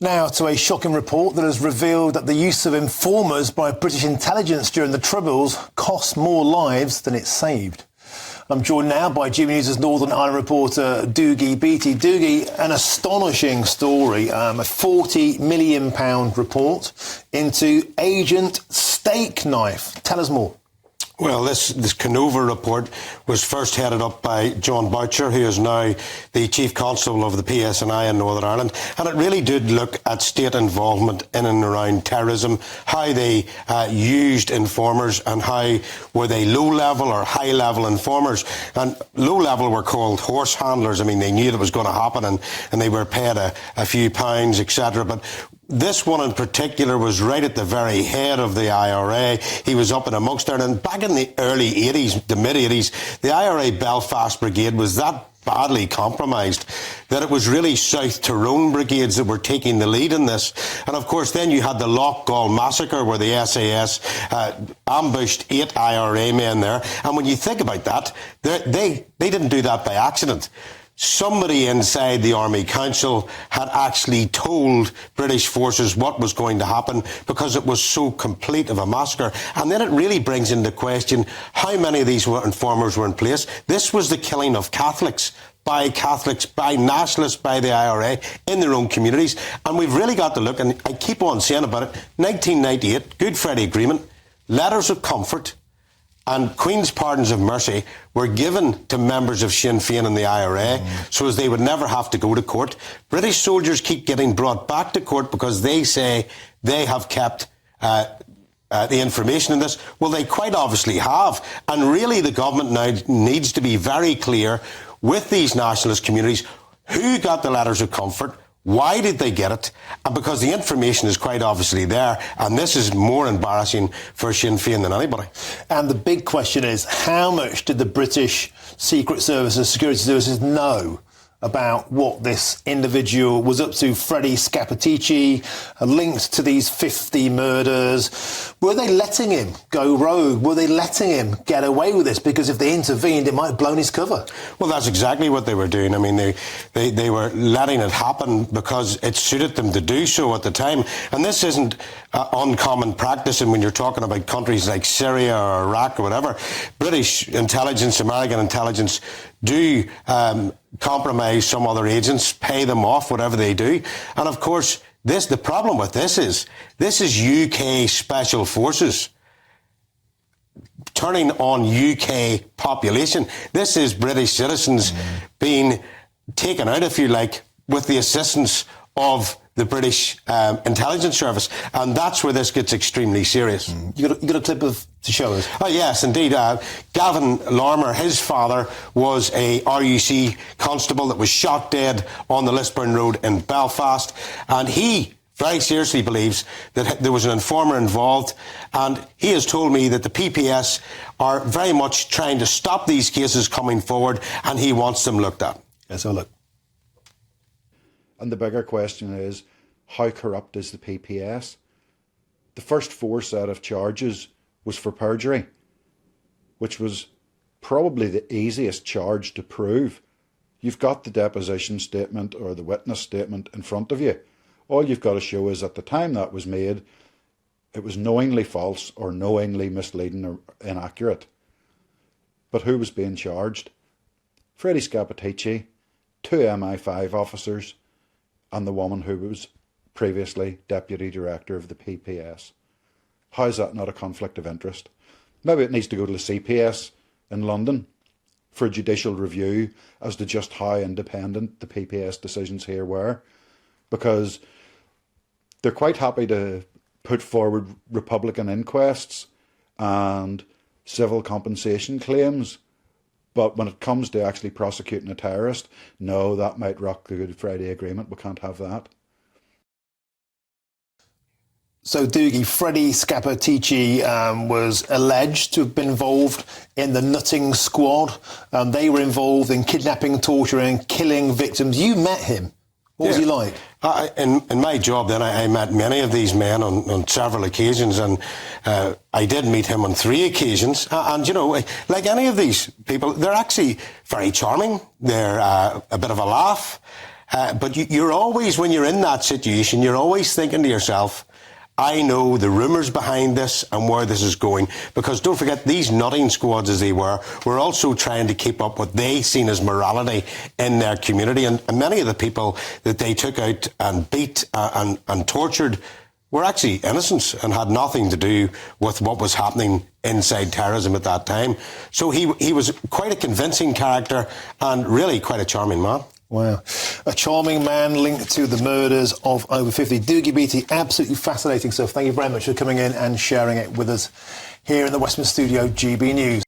Now to a shocking report that has revealed that the use of informers by British intelligence during the Troubles cost more lives than it saved. I'm joined now by GBNews' Northern Ireland reporter Dougie Beattie. Dougie, an astonishing story, a £40 million report into Agent Stakeknife. Tell us more. Well, this Canova report was first headed up by John Boucher, who is now the Chief Constable of the PSNI in Northern Ireland. And it really did look at state involvement in and around terrorism, how they used informers and how were they low-level or high-level informers. And low-level were called horse handlers. I mean, they knew it was going to happen and they were paid a few pounds, etc. But this one in particular was right at the very head of the IRA. He was up and amongst there. And back in the early 80s, the mid-80s, the IRA Belfast Brigade was that badly compromised that it was really South Tyrone brigades that were taking the lead in this. And of course, then you had the Lochgall massacre where the SAS ambushed 8 IRA men there. And when you think about that, they didn't do that by accident. Somebody inside the Army Council had actually told British forces what was going to happen because it was so complete of a massacre. And then it really brings into question how many of these informers were in place. This was the killing of Catholics, by nationalists, by the IRA, in their own communities. And we've really got to look, and I keep on saying about it, 1998, Good Friday Agreement, letters of comfort, and Queen's Pardons of Mercy were given to members of Sinn Féin and the IRA so as they would never have to go to court. British soldiers keep getting brought back to court because they say they have kept the information in this. Well, they quite obviously have. And really the government now needs to be very clear with these nationalist communities who got the letters of comfort, why did they get it? And because the information is quite obviously there, and this is more embarrassing for Sinn Féin than anybody. And the big question is, how much did the British Secret Services, Security Services know about what this individual was up to, Freddie Scappaticci, linked to these 50 murders? Were they letting him go rogue? Were they letting him get away with this? Because if they intervened, it might have blown his cover. Well, that's exactly what they were doing. I mean, they were letting it happen because it suited them to do so at the time. And this isn't uncommon practice. And when you're talking about countries like Syria or Iraq or whatever, British intelligence, American intelligence do compromise some other agents, pay them off, whatever they do. And of course, the problem with this is UK special forces turning on UK population. This is British citizens being taken out, if you like, with the assistance of the British intelligence service. And that's where this gets extremely serious. You got a clip to show us? Oh, yes, indeed. Gavin Larmer, his father was a RUC constable that was shot dead on the Lisburn Road in Belfast. And he very seriously believes that there was an informer involved. And he has told me that the PPS are very much trying to stop these cases coming forward, and he wants them looked at. Let's have a look. And the bigger question is, how corrupt is the PPS? The first 4 set of charges was for perjury, which was probably the easiest charge to prove. You've got the deposition statement or the witness statement in front of you. All you've got to show is at the time that was made, it was knowingly false or knowingly misleading or inaccurate. But who was being charged? Freddie Scappaticci, 2 MI5 officers, and the woman who was previously Deputy Director of the PPS. How is that not a conflict of interest? Maybe it needs to go to the CPS in London for judicial review as to just how independent the PPS decisions here were, because they're quite happy to put forward Republican inquests and civil compensation claims. But when it comes to actually prosecuting a terrorist, no, that might rock the Good Friday Agreement. We can't have that. So, Dougie, Freddie Scappaticci was alleged to have been involved in the nutting squad. They were involved in kidnapping, torturing, killing victims. You met him. What was he like? In my job then, I met many of these men on several occasions, and I did meet him on 3 occasions. And, you know, like any of these people, they're actually very charming. They're a bit of a laugh. But you're always, when you're in that situation, you're always thinking to yourself, I know the rumours behind this and where this is going. Because don't forget, these nutting squads, as they were also trying to keep up what they seen as morality in their community. And many of the people that they took out and beat and tortured were actually innocent and had nothing to do with what was happening inside terrorism at that time. So he was quite a convincing character and really quite a charming man. Wow. A charming man linked to the murders of over 50. Doogie Beattie, absolutely fascinating stuff. Thank you very much for coming in and sharing it with us here in the Westminster studio, GB News.